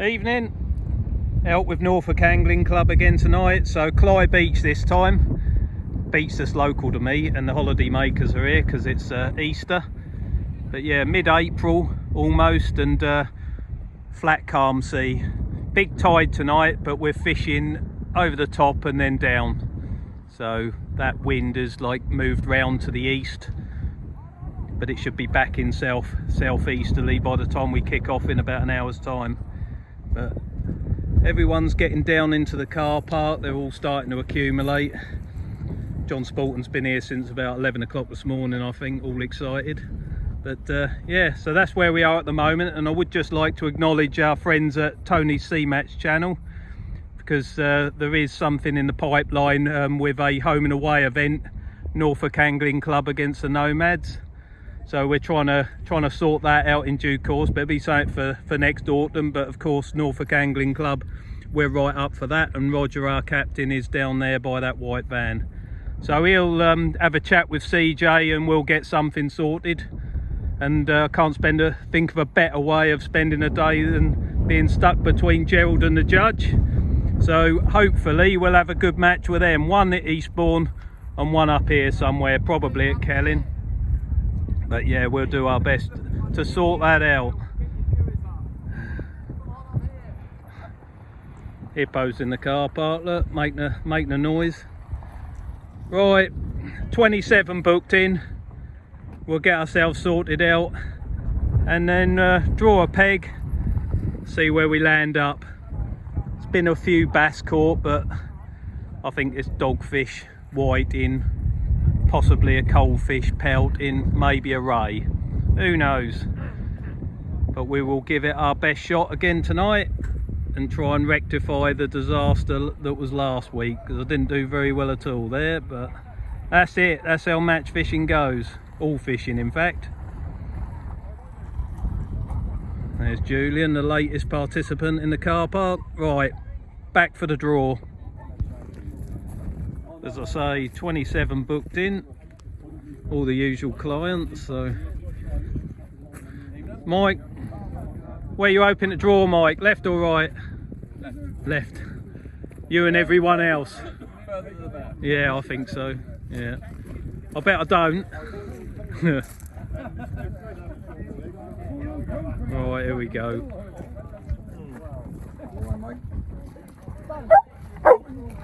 Evening, out with Norfolk Angling Club again tonight. So Cley Beach this time. Beach that's local to me, and the holiday makers are here because it's Easter. But yeah, mid-April almost, and flat calm sea. Big tide tonight, but we're fishing over the top and then down. So that wind has like moved round to the east, but it should be back in southeasterly by the time we kick off in about an hour's time. But everyone's getting down into the car park. They're all starting to accumulate. John Spalton's been here since about 11 o'clock this morning, I think, all excited. But yeah, so that's where we are at the moment. And I would just like to acknowledge our friends at Tony's Sea Match channel, because there is something in the pipeline with a home and away event, Norfolk Angling Club against the Nomads. So we're trying to sort that out in due course, but it'll be something for next autumn. But of course, Norfolk Angling Club, we're right up for that, and Roger, our captain, is down there by that white van. So he'll have a chat with CJ and we'll get something sorted. And I can't think of a better way of spending a day than being stuck between Gerald and the judge. So hopefully we'll have a good match with them, one at Eastbourne and one up here somewhere, probably at Kelling. But yeah, we'll do our best to sort that out. Hippos in the car park, look, making a noise. Right, 27 booked in. We'll get ourselves sorted out and then draw a peg, see where we land up. It's been a few bass caught, but I think it's dogfish, white in, possibly a coalfish pelt in, maybe a ray, who knows. But we will give it our best shot again tonight and try and rectify the disaster that was last week, because I didn't do very well at all there. But that's it, that's how match fishing goes, all fishing in fact. There's Julian, the latest participant in the car park. Right, back for the draw. As I say, 27 booked in, all the usual clients. So Mike, where you hoping to draw, Mike? Left or right? Left. You and everyone else? Yeah, I think so. Yeah, I bet I don't. Right, here we go.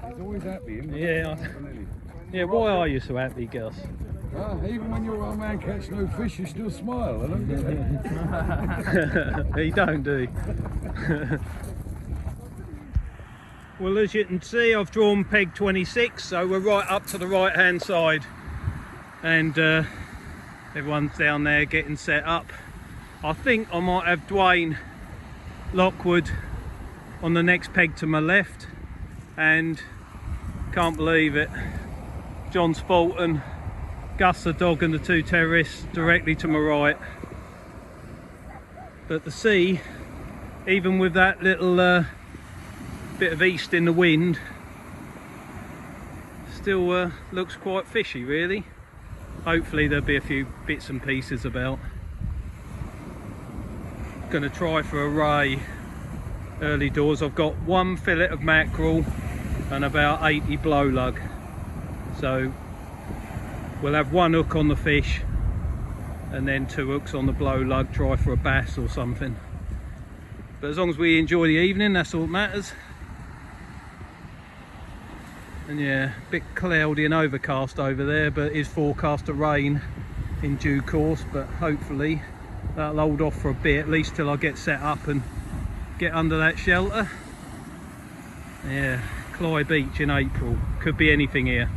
He's always happy, isn't he? Yeah. Yeah, why are you so happy, Gus? Even when your old man catch no fish, you still smile. I don't get it. He don't, do he? Well, as you can see, I've drawn peg 26, so we're right up to the right hand side, and everyone's down there getting set up. I think I might have Dwayne Lockwood on the next peg to my left, and can't believe it, John Spalton, Gus the dog and the two terrorists directly to my right. But the sea, even with that little bit of east in the wind, still looks quite fishy really. Hopefully there'll be a few bits and pieces about. Gonna try for a ray early doors. I've got one fillet of mackerel and about 80 blow lug, so we'll have one hook on the fish and then two hooks on the blow lug, try for a bass or something. But as long as we enjoy the evening, that's all that matters. And yeah, a bit cloudy and overcast over there, but it is forecast to rain in due course. But hopefully that'll hold off for a bit, at least till I get set up and get under that shelter. Yeah, Cley Beach in April, could be anything here.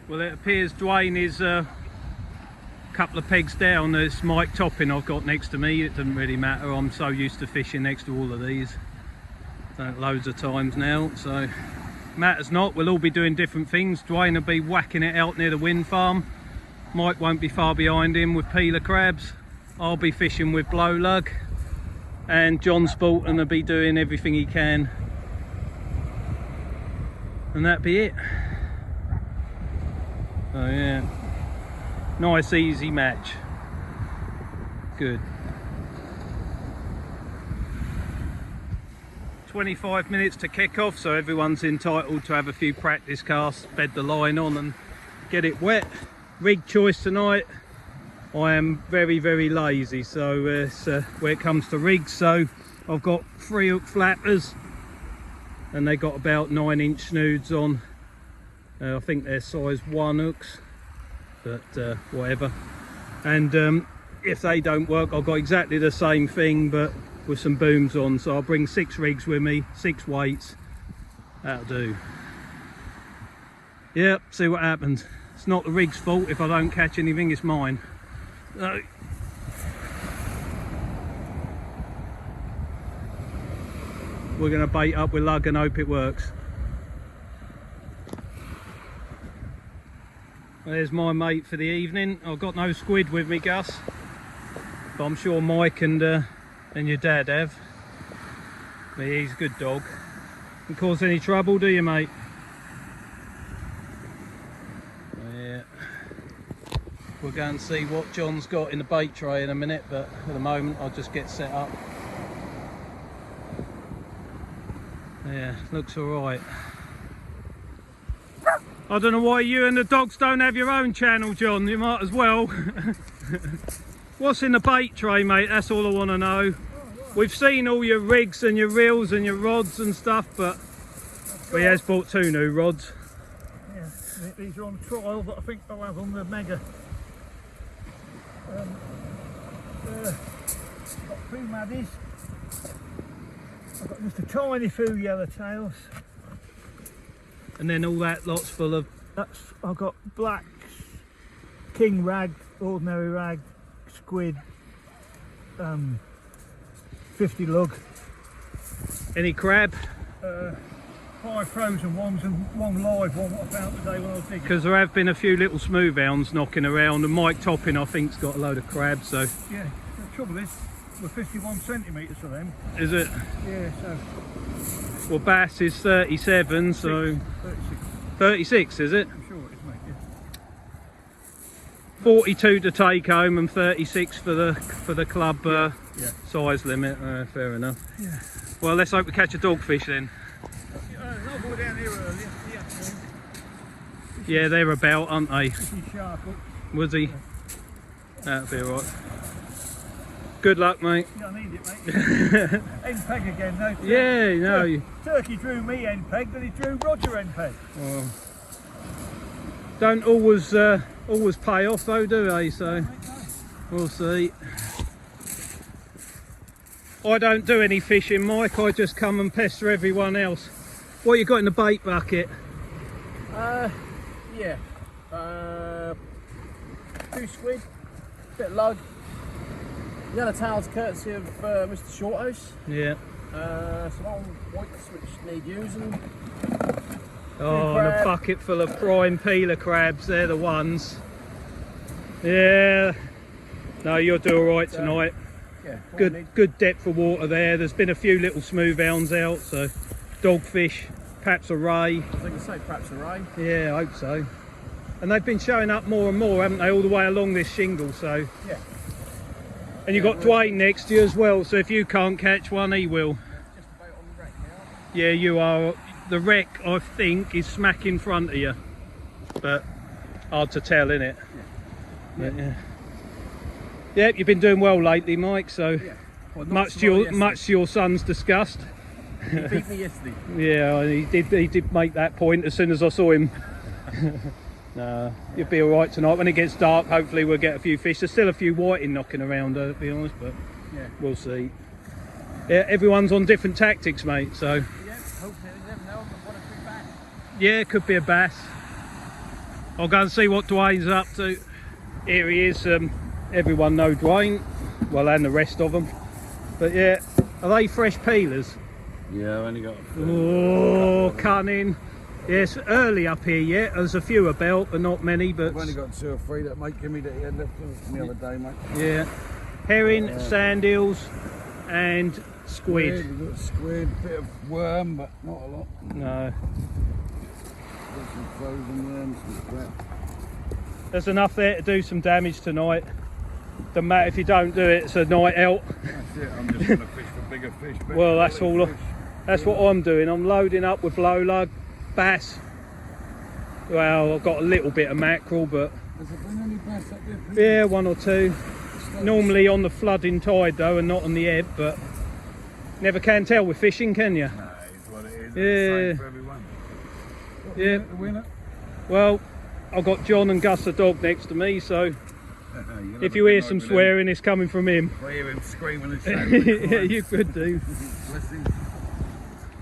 Well, it appears Dwayne is a couple of pegs down. There's Mike Topping I've got next to me. It doesn't really matter, I'm so used to fishing next to all of these, done it loads of times now, so matters not. We'll all be doing different things. Dwayne will be whacking it out near the wind farm, Mike won't be far behind him with peeler crabs, I'll be fishing with blow lug, and John Spalton will be doing everything he can, and that'd be it. Oh yeah, nice easy match, good. 25 minutes to kick off, so everyone's entitled to have a few practice casts, bed the line on and get it wet. Rig choice tonight, I am very lazy, so it's where it comes to rigs. So I've got 3 hook flappers and they got about 9-inch snoods on. I think they're size 1 hooks, but whatever. And if they don't work, I've got exactly the same thing but with some booms on. So I'll bring 6 rigs with me, 6 weights, that'll do. Yep, see what happens. It's not the rig's fault if I don't catch anything, it's mine. No. We're going to bait up with lug and hope it works. There's my mate for the evening. I've got no squid with me, Gus, but I'm sure Mike and your dad have. But he's a good dog. Don't cause any trouble, do you, mate? Yeah. We'll go and see what John's got in the bait tray in a minute, but at the moment I'll just get set up. Yeah, looks alright. I don't know why you and the dogs don't have your own channel, John. You might as well. What's in the bait tray, mate? That's all I want to know. We've seen all your rigs and your reels and your rods and stuff, but we has bought 2 new rods. Yeah, these are on trial, but I think I'll have on the Mega. Got 2 maddies. I've got just a tiny few yellowtails. And then all that lot's full of... I've got blacks, king rag, ordinary rag, squid, 50 lug. Any crab? 5 frozen ones and 1 live one what I found today when I was digging. Because there have been a few little smooth hounds knocking around, and Mike Topping I think's got a load of crabs, so... Yeah, the trouble is, we're 51 centimetres for them. Is it? Yeah, so... Well, bass is 37, so... 36, is it? I'm sure it is, mate, yeah. 42 to take home and 36 for the club size limit. Fair enough. Yeah. Well, let's hope we catch a dogfish then. I'll go down here earlier. Yeah, they're about, aren't they? Shark hook. Was he? That'll be alright. Good luck, mate. Yeah, I need it, mate. End peg again, though. Yeah, you know. Turkey drew me end peg, then he drew Roger end peg. Well, don't always pay off though, do they? So we'll see. I don't do any fishing, Mike. I just come and pester everyone else. What you got in the bait bucket? Yeah. 2 squid, bit of lug. Yellowtails courtesy of Mr. Shorthouse. Yeah. Some old whites which need using. Oh, and a bucket full of prime peeler crabs. They're the ones. Yeah. No, you'll do all right tonight. Yeah. Good depth of water there. There's been a few little smooth hounds out, so dogfish, perhaps a ray. I think I say perhaps a ray. Yeah, I hope so. And they've been showing up more and more, haven't they, all the way along this shingle, so. Yeah. And you've got Dwayne next to you as well, so if you can't catch one, he will. Just about on the wreck now. Yeah, you are. The wreck, I think, is smack in front of you. But hard to tell, innit? Yeah. Yeah. Yeah, you've been doing well lately, Mike, so Yeah. Well, much to your son's disgust. He beat me yesterday. Yeah, he did make that point as soon as I saw him. No, you'll be all right tonight. When it gets dark, hopefully we'll get a few fish. There's still a few whiting knocking around, to be honest, but Yeah. we'll see. Yeah, everyone's on different tactics, mate, so... Yeah, hopefully you never know. I've got 1 or 2 back. Yeah, it could be a bass. I'll go and see what Dwayne's up to. Here he is. Everyone know Dwayne, well, and the rest of them. But yeah, are they fresh peelers? Yeah, I've only got... Oh, cunning. Yes, early up here yet. There's a few about, but not many. But I've only got 2 or 3 that mate give me that he had left from the other day, mate. yeah, herring, sand eels, and squid. We've got squid, bit of worm, but not a lot. No, Got some frozen worms, some crap. there's enough there to do some damage tonight. Doesn't matter if you don't do it. It's a night out. That's it. I'm just going to fish for bigger fish. Well, that's all. Fish. That's what I'm doing. I'm loading up with blow lug, bass. Well, I've got a little bit of mackerel, but Has there been any bass up there, Peter? yeah, one or two. Normally on the flooding tide though, and not on the ebb, but never can tell with fishing, can you? No, it's what it is. Yeah. It's the same for everyone. Yeah. The winner? Well, I've got John and Gus the dog next to me, so You'll if have you a hear good some night with swearing, it's coming from him. him. I hear him screaming and shouting. Yeah, you could do. Bless him.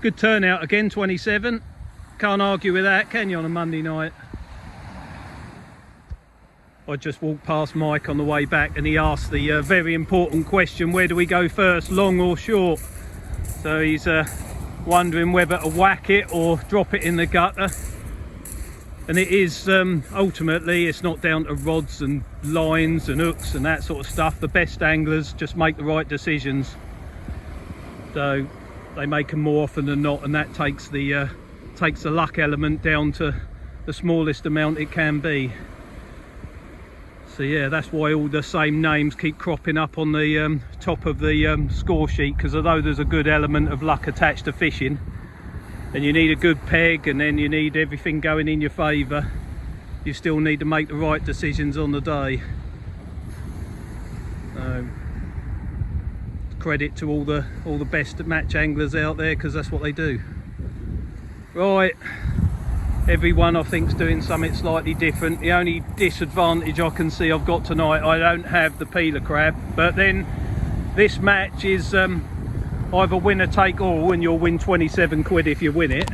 Good turnout again, 27. Can't argue with that, can you, on a Monday night? I just walked past Mike on the way back and he asked the very important question, where do we go first, long or short? So he's wondering whether to whack it or drop it in the gutter. And it is, ultimately, it's not down to rods and lines and hooks and that sort of stuff. The best anglers just make the right decisions. So they make them more often than not, and that takes the luck element down to the smallest amount it can be. So yeah, that's why all the same names keep cropping up on the top of the score sheet, because although there's a good element of luck attached to fishing, and you need a good peg, and then you need everything going in your favour, you still need to make the right decisions on the day. Credit to all the best match anglers out there, because that's what they do. Right. Everyone I think's doing something slightly different. The only disadvantage I can see I've got tonight, I don't have the peeler crab, but then this match is either winner take all, and you'll win 27 quid if you win it.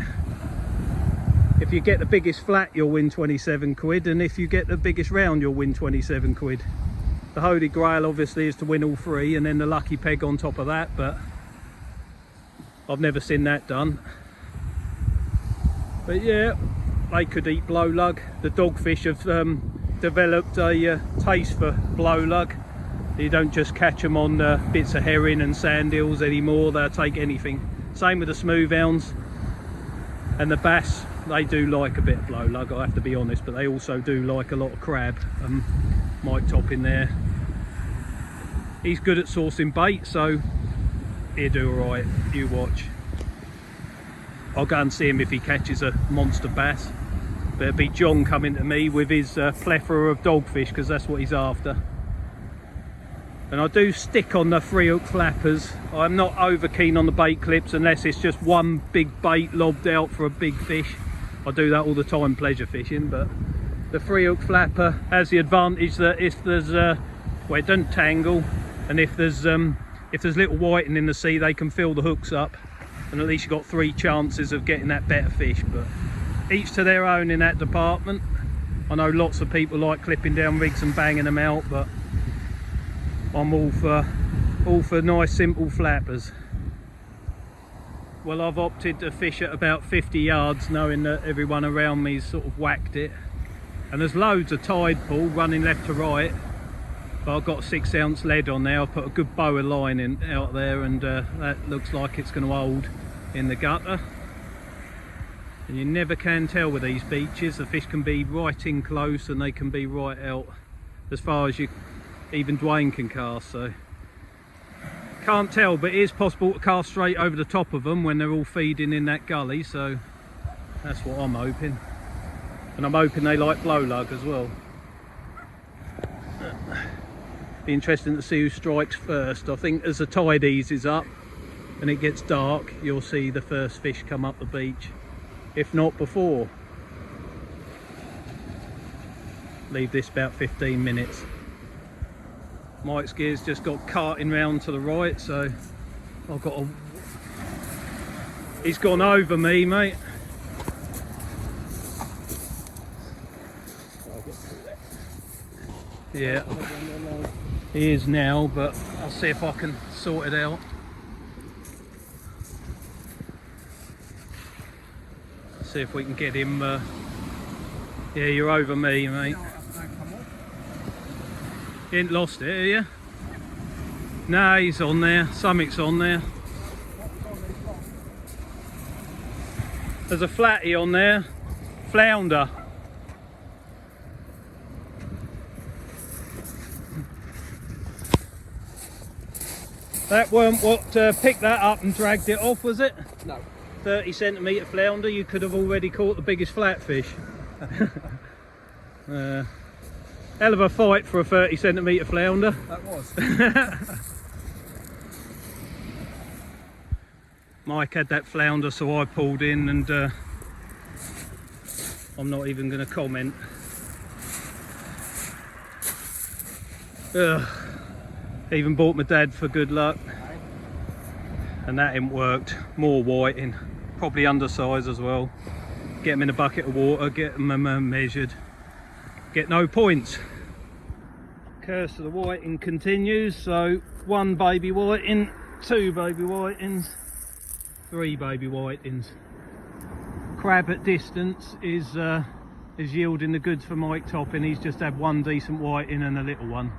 If you get the biggest flat, you'll win 27 quid, and if you get the biggest round, you'll win 27 quid. The holy grail obviously is to win all three, and then the lucky peg on top of that, but I've never seen that done. But yeah, they could eat blow lug. The dogfish have developed a taste for blow lug. You don't just catch them on bits of herring and sand eels anymore. They'll take anything. Same with the smooth hounds and the bass. They do like a bit of blow lug, I have to be honest, but they also do like a lot of crab. Mike Top in there, he's good at sourcing bait, so he'll do all right. You watch. I'll go and see him if he catches a monster bass. But it'll be John coming to me with his plethora of dogfish, because that's what he's after. And I do stick on the 3-hook flappers. I'm not over keen on the bait clips unless it's just one big bait lobbed out for a big fish. I do that all the time, pleasure fishing, but the 3-hook flapper has the advantage that if there's well, it doesn't tangle, and if there's little whiting in the sea, they can fill the hooks up, and at least you've got 3 chances of getting that better fish. But each to their own in that department. I know lots of people like clipping down rigs and banging them out, but I'm all for nice simple flappers. Well, I've opted to fish at about 50 yards, knowing that everyone around me's sort of whacked it, and there's loads of tide pool running left to right, but I've got a 6-ounce lead on there. I've put a good boa line in out there, and that looks like it's going to hold in the gutter. And you never can tell with these beaches. The fish can be right in close and they can be right out, as far as even Dwayne can cast. So can't tell, but it is possible to cast straight over the top of them when they're all feeding in that gully. So that's what I'm hoping, and I'm hoping they like blow lug as well. Be interesting to see who strikes first. I think as the tide eases up and it gets dark, you'll see the first fish come up the beach, if not before. Leave this about 15 minutes. Mike's gear's just got carting round to the right, so I've got he's gone over me, mate. Yeah, he is now, but I'll see if I can sort it out. See if we can get him. Yeah, you're over me, mate. You ain't lost it, have you? No, he's on there. Something's on there. There's a flatty on there. Flounder. That weren't what picked that up and dragged it off, was it? No. 30 centimetre flounder. You could have already caught the biggest flatfish. Hell of a fight for a 30 centimetre flounder. That was. Mike had that flounder, so I pulled in, and I'm not even going to comment. Even bought my dad for good luck, and that ain't worked. More whiting, probably undersized as well. Get them in a bucket of water, get them measured, get no points. Curse of the whiting continues. So 1 baby whiting, 2 baby whitings, 3 baby whitings. Crab at distance is yielding the goods for Mike Topping. He's just had 1 decent whiting and a little one.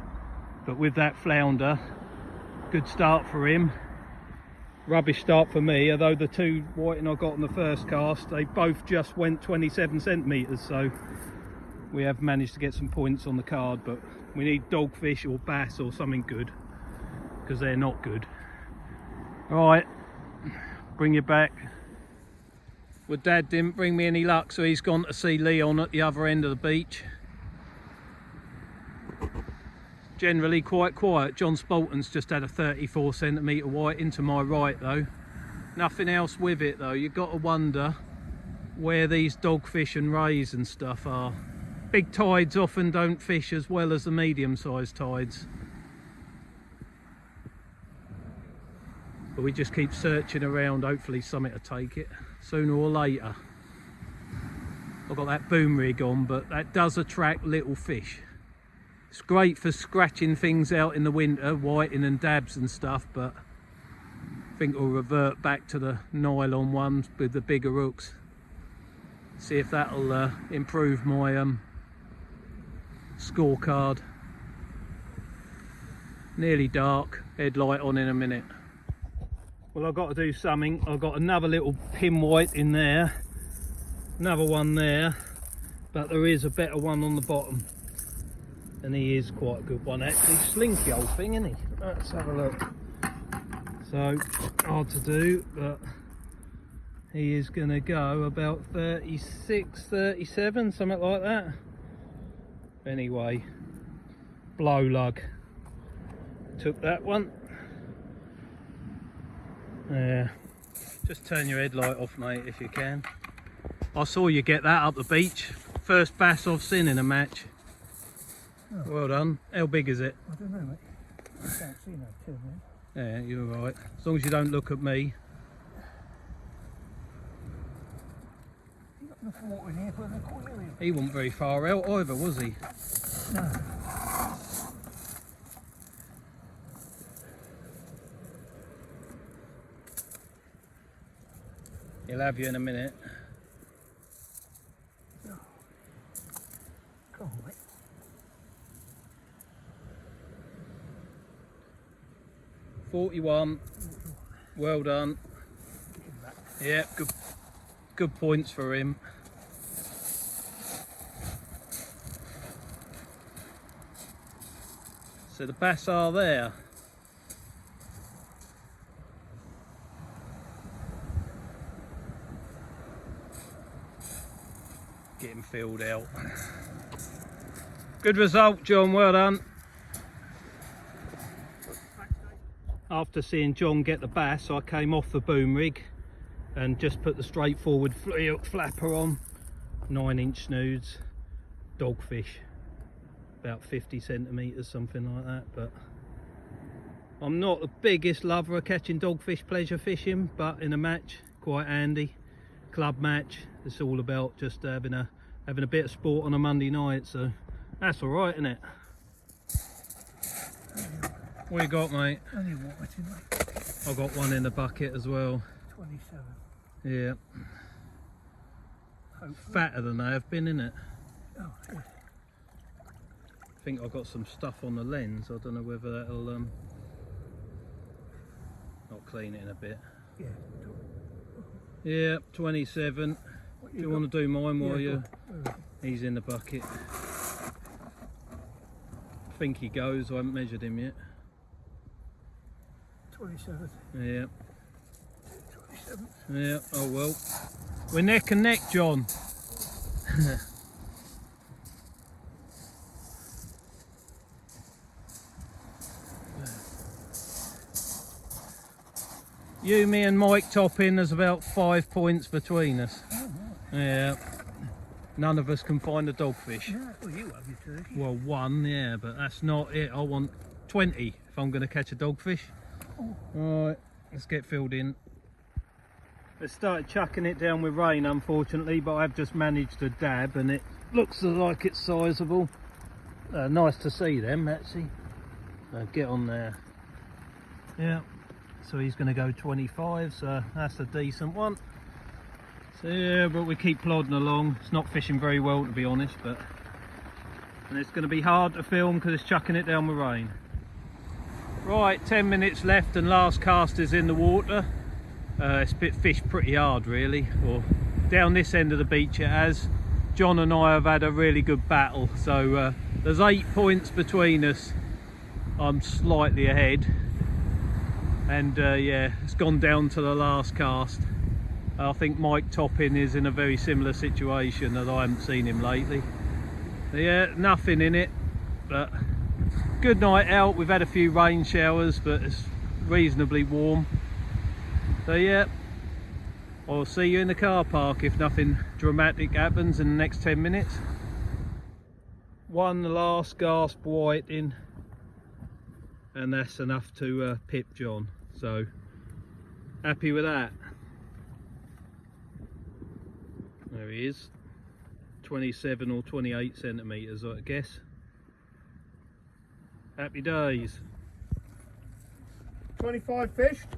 But with that flounder, good start for him. Rubbish start for me, although the 2 whiting I got on the first cast, they both just went 27 centimetres, so we have managed to get some points on the card, but we need dogfish or bass or something good, because they're not good. Right, bring you back. Well, Dad didn't bring me any luck, so he's gone to see Leon at the other end of the beach. Generally quite quiet. John Spalton's just had a 34 centimetre whiting to my right though. Nothing else with it though. You've got to wonder where these dogfish and rays and stuff are. Big tides often don't fish as well as the medium-sized tides. But we just keep searching around, hopefully something will take it sooner or later. I've got that boom rig on, but that does attract little fish. It's great for scratching things out in the winter, whiting and dabs and stuff, but I think we'll revert back to the nylon ones with the bigger hooks. See if that'll improve my scorecard. Nearly dark, headlight on in a minute. Well, I've got to do something. I've got another little pin white in there, another one there, but there is a better one on the bottom. And he is quite a good one actually. Slinky old thing, isn't he? Let's have a look. So, hard to do, but he is going to go about 36, 37, something like that. Anyway, blow lug. Took that one. Yeah. Just turn your headlight off, mate, if you can. I saw you get that up the beach. First bass I've seen in a match. Oh. Well done. How big is it? I don't know, mate. I can't see no too, mate. Yeah, you're right. As long as you don't look at me. You got enough water in here for an aquarium? He wasn't very far out either, was he? No. He'll have you in a minute. Come on, mate. .41. Well done. Yeah, good points for him. So the bass are there. Get him filled out. Good result, John, well done. After seeing John get the bass, I came off the boom rig and just put the straightforward flapper on. 9-inch snoods, dogfish, about 50 centimetres, something like that. But I'm not the biggest lover of catching dogfish pleasure fishing, but in a match, quite handy. Club match, it's all about just having a bit of sport on a Monday night, so that's all right, isn't it? What you got, mate? Only water, mate. I've got one in the bucket as well. 27. Yeah. Hopefully. Fatter than they have been, innit? Oh, yeah. I think I've got some stuff on the lens. I don't know whether that'll I'll clean it in a bit. Yeah. Yeah, 27. Do you want to do mine while you? He's in the bucket. I think he goes. I haven't measured him yet. 27th. Yeah. 27th. Yeah. Oh well. We're neck and neck, John. You, me and Mike Toppin, there's about 5 points between us. Yeah. None of us can find a dogfish. Yeah, well, you have your turkey. Well, one, yeah, but that's not it. I want 20 if I'm going to catch a dogfish. Alright, let's get filled in. It started chucking it down with rain, unfortunately, but I've just managed to dab and it looks like it's sizable. Nice to see them, actually. Get on there. Yeah, so he's going to go 25, so that's a decent one. So yeah, but we keep plodding along. It's not fishing very well, to be honest, and it's going to be hard to film because it's chucking it down with rain. Right, 10 minutes left and last cast is in the water. It's fished pretty hard, really, or down this end of the beach it has. John and I have had a really good battle, so there's 8 points between us. I'm slightly ahead, and yeah, it's gone down to the last cast. I think Mike Toppin is in a very similar situation, as I haven't seen him lately. Yeah, nothing in it, but good night out. We've had a few rain showers, but it's reasonably warm. So yeah, I'll see you in the car park if nothing dramatic happens in the next 10 minutes. One last gasp white in, and that's enough to pip John. So happy with that. There he is, 27 or 28 centimetres, I guess. Happy days. 25 fished.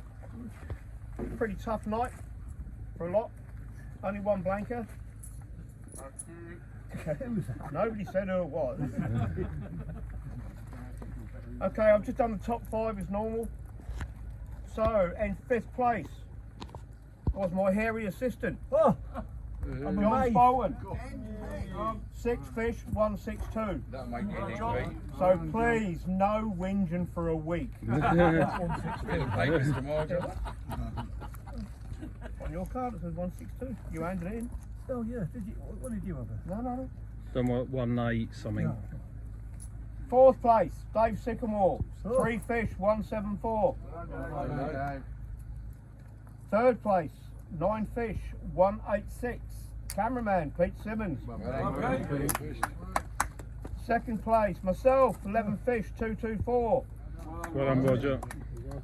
Pretty tough night for a lot. Only one blanker. Nobody said who it was. Okay, I've just done the top 5 as normal. So, in 5th place was my hairy assistant. Oh, I'm John amazed. Bowen. 6 fish, 162. That'll make it easy. So please, no whinging for a week. Bit of papers tomorrow, John. On your card it says 162. You handed it in. Oh yeah, did you? What did you have? No. Done what, 1.8 something. No. 4th place, Dave Sycamore. Oh. 3 fish, 174. 3rd place, 9 fish, 186. Cameraman, Pete Simmons. 2nd place, myself, 11 fish, 224. Well done, Roger.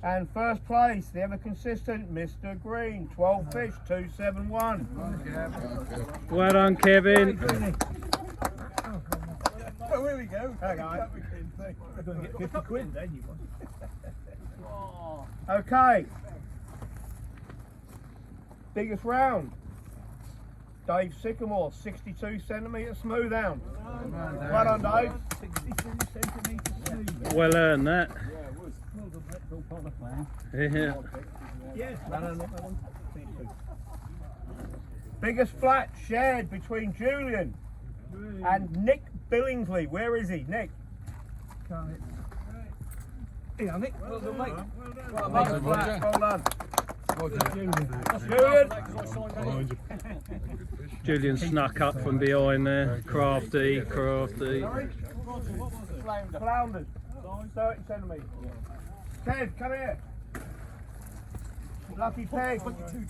And 1st place, the ever consistent Mr. Green, 12 fish, 271. Well done, Kevin. Oh, here we go. Hang on. You're going to get 50 quid then, you want. Okay. Biggest round. Dave Sycamore, 62 centimetre smooth hound. Well done, Dave. 62 centimetres smooth. Well earned that. Well done, mate. All part of the plan. Yeah. Yes, well done, that one. Biggest flat shared between Julian and Nick Billingsley. Where is he, Nick? Can't it? Here, Nick. Well done, mate. Roger, Roger. Well done. Roger. Julian. Julian snuck up from behind there. Crafty. Flounders. 30 centimetres. Kev, come here. Lucky peg. 22.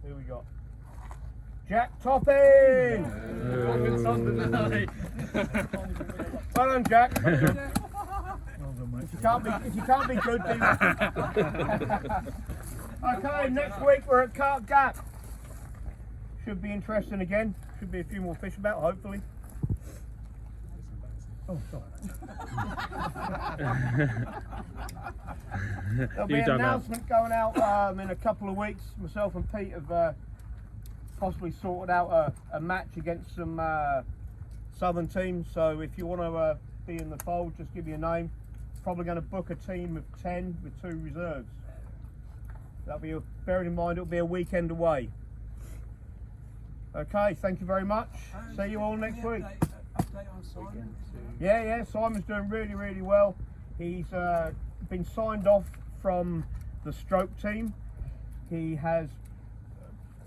Here we got Jack Toppin. Well done, Jack. Well done, mate. If you can't be good, be Okay, next week we're at Cart Gap. Should be interesting again. Should be a few more fish about, hopefully. Oh, sorry. There'll be You an don't know. announcement going out in a couple of weeks. Myself and Pete have possibly sorted out a match against some southern teams. So if you want to be in the fold, just give me a name. Probably going to book a team of 10 with 2 reserves. That'll be bearing in mind it'll be a weekend away. Okay, thank you very much. See you all next week. Update on Simon? Yeah, Simon's doing really well. He's been signed off from the stroke team. He has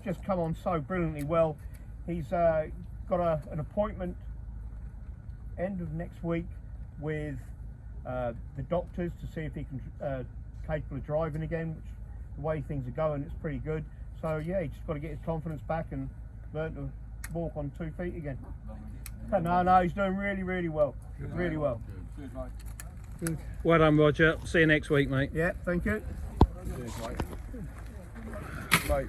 just come on so brilliantly well. He's got an appointment end of next week with the doctors to see if he can capable of driving again, which the way things are going, it's pretty good. So yeah, he's just got to get his confidence back and learn to walk on 2 feet again. No, he's doing really well. Really well. Well done, Roger. See you next week, mate. Yeah, thank you. Cheers, mate. Mate.